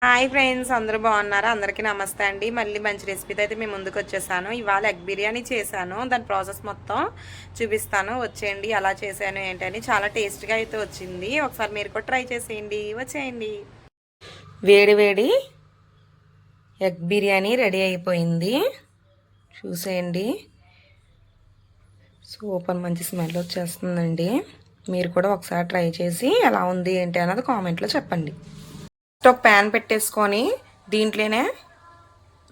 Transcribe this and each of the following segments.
Hi friends, అందరూ బాగున్నారా? అందరికీ నమస్తే అండి. మళ్ళీ మంచి రెసిపీతో అయితే మేము ముందుకు వచ్చేసాను. ఇవాళ ఎగ్ బిర్యానీ చేశాను. దాని ప్రాసెస్ మొత్తం చూపిస్తాను. వచ్చేయండి ఎలా చేశాను ఏంటని. చాలా టేస్ట్గా అయితే వచ్చింది. ఒకసారి మీరు కూడా ట్రై చేసేయండి. వచ్చేయండి. వేడి వేడి ఎగ్ బిర్యానీ రెడీ అయిపోయింది. చూసేయండి. సూపర్ మంచి స్మెల్ వచ్చేస్తుందండి. మీరు కూడా ఒకసారి ట్రై చేసి ఎలా ఉంది ఏంటి అన్నది కామెంట్లో చెప్పండి. ఒక ప్యాన్ పెట్టేసుకొని దీంట్లోనే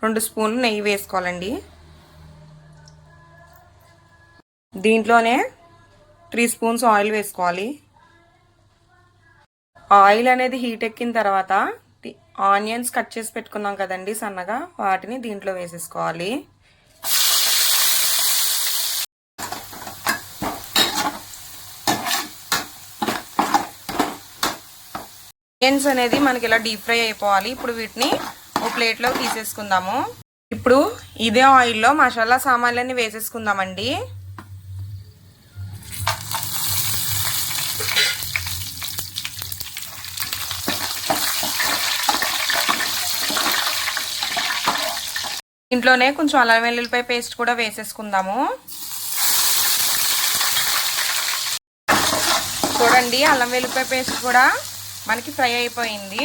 2 స్పూన్లు నెయ్యి వేసుకోవాలండి. దీంట్లోనే 3 స్పూన్స్ ఆయిల్ వేసుకోవాలి. ఆయిల్ అనేది హీట్ ఎక్కిన తర్వాత ఆనియన్స్ కట్ చేసి పెట్టుకున్నాం కదండి సన్నగా, వాటిని దీంట్లో వేసేసుకోవాలి. ఆనియన్స్ అనేది మనకి ఇలా డీప్ ఫ్రై అయిపోవాలి. ఇప్పుడు వీటిని ఒక ప్లేట్లో తీసేసుకుందాము. ఇప్పుడు ఇదే ఆయిల్లో మసాలా సామాన్లన్నీ వేసేసుకుందామండి. ఇంట్లోనే కొంచెం అల్లం వెల్లుల్లిపాయ పేస్ట్ కూడా వేసేసుకుందాము. చూడండి, అల్లం వెల్లుల్లిపాయ పేస్ట్ కూడా మనకి ఫ్రై అయిపోయింది.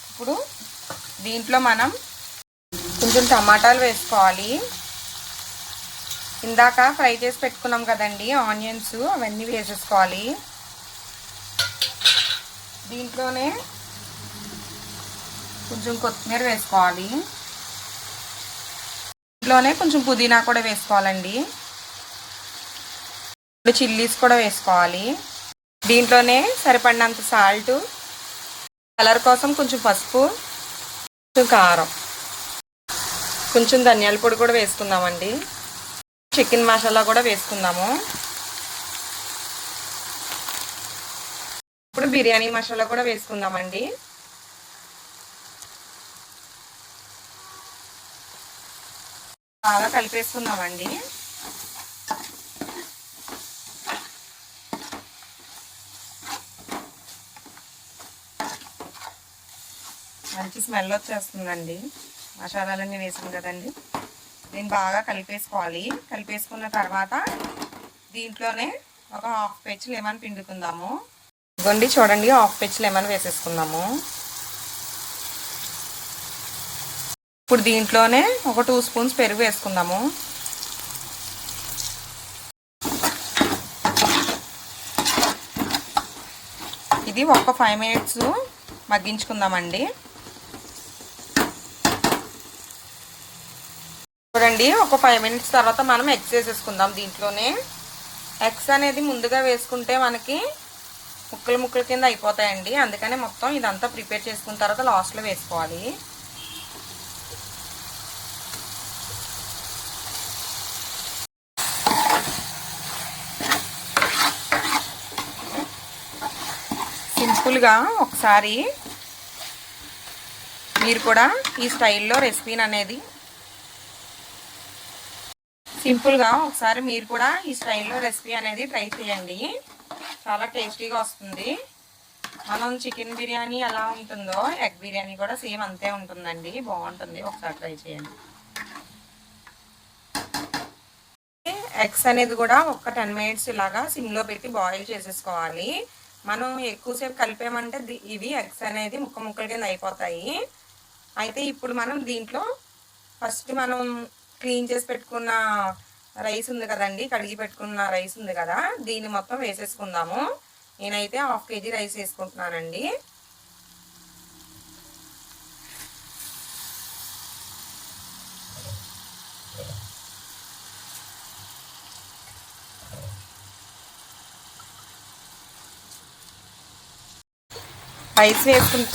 ఇప్పుడు దీంట్లో మనం కొంచెం టమాటాలు వేసుకోవాలి. ఇందాక ఫ్రై చేసి పెట్టుకున్నాం కదండి ఆనియన్స్, అవన్నీ వేసేసుకోవాలి. దీంట్లోనే కొంచెం కొత్తిమీర వేసుకోవాలి. దీంట్లోనే కొంచెం పుదీనా కూడా వేసుకోవాలండి. చిల్లీస్ కూడా వేసుకోవాలి. దీంట్లోనే సరిపడినంత సాల్ట్, కలర్ కోసం కొంచెం పసుపు, కొంచెం కారం, కొంచెం ధనియాల పొడి కూడా వేసుకుందామండి. చికెన్ మసాలా కూడా వేసుకుందాము. ఇప్పుడు బిర్యానీ మసాలా కూడా వేసుకుందామండి. బాగా కలిపేసుకుందామండి. మంచి స్మెల్ వచ్చేస్తుందండి. మసాలాలన్నీ వేసాం కదండి. దీన్ని బాగా కలిపేసుకోవాలి. కలిపేసుకున్న తర్వాత దీంట్లోనే ఒక హాఫ్ పెచ్ లెమన్ పిండుకుందాము. ఇదిగోండి చూడండి, హాఫ్ పెచ్ లెమన్ వేసేసుకుందాము. ఇప్పుడు దీంట్లోనే ఒక 2 స్పూన్స్ పెరుగు వేసుకుందాము. ఇది ఒక 5 మినిట్స్ మగ్గించుకుందామండి. చూడండి, ఒక 5 మినిట్స్ తర్వాత మనం ఎగ్స్ వేసేసుకుందాం. దీంట్లోనే ఎగ్స్ అనేది ముందుగా వేసుకుంటే మనకి ముక్కలు ముక్కల కింద అయిపోతాయండి. అందుకనే మొత్తం ఇదంతా ప్రిపేర్ చేసుకున్న తర్వాత లాస్ట్లో వేసుకోవాలి. సింపుల్గా ఒకసారి మీరు కూడా ఈ స్టైల్లో రెసిపీని అనేది ట్రై చేయండి. చాలా టేస్టీగా వస్తుంది. మనం చికెన్ బిర్యానీ ఎలా ఉంటుందో ఎగ్ బిర్యానీ కూడా సేమ్ అంతే ఉంటుందండి. బాగుంటుంది, ఒకసారి ట్రై చేయండి. ఎగ్స్ అనేది కూడా ఒక 10 మినిట్స్ ఇలాగా సిమ్లో పెట్టి బాయిల్ చేసేసుకోవాలి. మనం ఎక్కువసేపు కలిపామంటే ఇవి ఎగ్స్ అనేది ముక్క ముక్కల కింద అయిపోతాయి. అయితే ఇప్పుడు మనం దీంట్లో ఫస్ట్ మనం క్లీన్ చేసి పెట్టుకున్న రైస్ ఉంది కదండి, కడిగి పెట్టుకున్న రైస్ ఉంది కదా, దీన్ని మొత్తం వేసేసుకుందాము. నేనైతే 1/2 kg రైస్ వేసుకుంటున్నానండి. రైస్ వేసుకున్న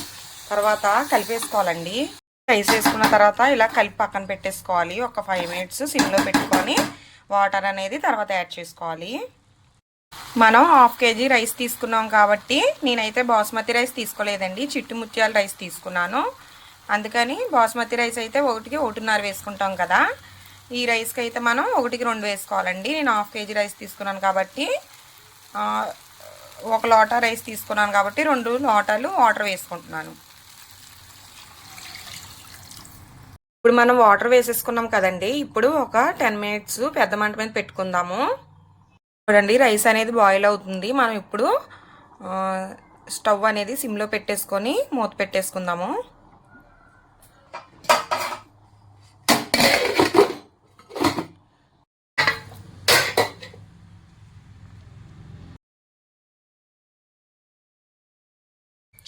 తర్వాత కలిపేసుకోవాలండి. రైస్ వేసుకున్న తర్వాత ఇలా కలిపి పక్కన పెట్టేసుకోవాలి. ఒక 5 మినిట్స్ సిమ్లో పెట్టుకొని వాటర్ అనేది తర్వాత యాడ్ చేసుకోవాలి. మనం 1/2 kg రైస్ తీసుకున్నాం కాబట్టి నేనైతే బాస్మతి రైస్ తీసుకోలేదండి, చిట్టు ముత్యాల రైస్ తీసుకున్నాను. అందుకని బాస్మతి రైస్ అయితే 1కి 1.5 వేసుకుంటాం కదా, ఈ రైస్కి అయితే మనం 1కి 2 వేసుకోవాలండి. నేను 1/2 kg రైస్ తీసుకున్నాను కాబట్టి 1 లోటా రైస్ తీసుకున్నాను కాబట్టి 2 లోటాలు వాటర్ వేసుకుంటున్నాను. ఇప్పుడు మనం వాటర్ వేసేసుకున్నాం కదండి. ఇప్పుడు ఒక 10 మినిట్స్ పెద్ద మంట మీద పెట్టుకుందాము. చూడండి రైస్ అనేది బాయిల్ అవుతుంది. మనం ఇప్పుడు స్టవ్ అనేది సిమ్లో పెట్టేసుకొని మూత పెట్టేసుకుందాము.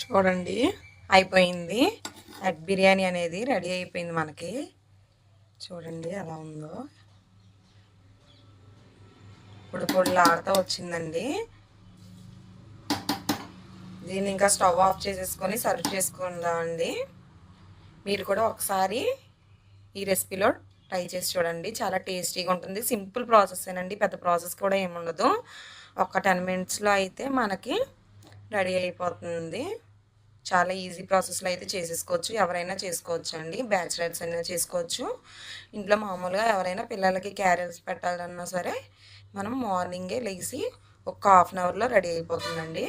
చూడండి అయిపోయింది. ఎగ్ బిర్యానీ అనేది రెడీ అయిపోయింది మనకి. చూడండి ఎలా ఉందో, పొడి పొడిలాడుతూ వచ్చిందండి. దీన్ని ఇంకా స్టవ్ ఆఫ్ చేసేసుకొని సర్వ్ చేసుకుందామండి. మీరు కూడా ఒకసారి ఈ రెసిపీలో ట్రై చేసి చూడండి. చాలా టేస్టీగా ఉంటుంది. సింపుల్ ప్రాసెస్ ఏనండి, పెద్ద ప్రాసెస్ కూడా ఏముండదు. ఒక 10 మినిట్స్లో అయితే మనకి రెడీ అయిపోతుంది. చాలా ఈజీ ప్రాసెస్లో అయితే చేసేసుకోవచ్చు. ఎవరైనా చేసుకోవచ్చు అండి. బ్యాచిలర్స్ అయినా చేసుకోవచ్చు. ఇంట్లో మామూలుగా ఎవరైనా పిల్లలకి క్యారేజ్ పెట్టాలన్నా సరే మనం మార్నింగే లేచి ఒక హాఫ్ అన్ అవర్లో రెడీ అయిపోతుందండి.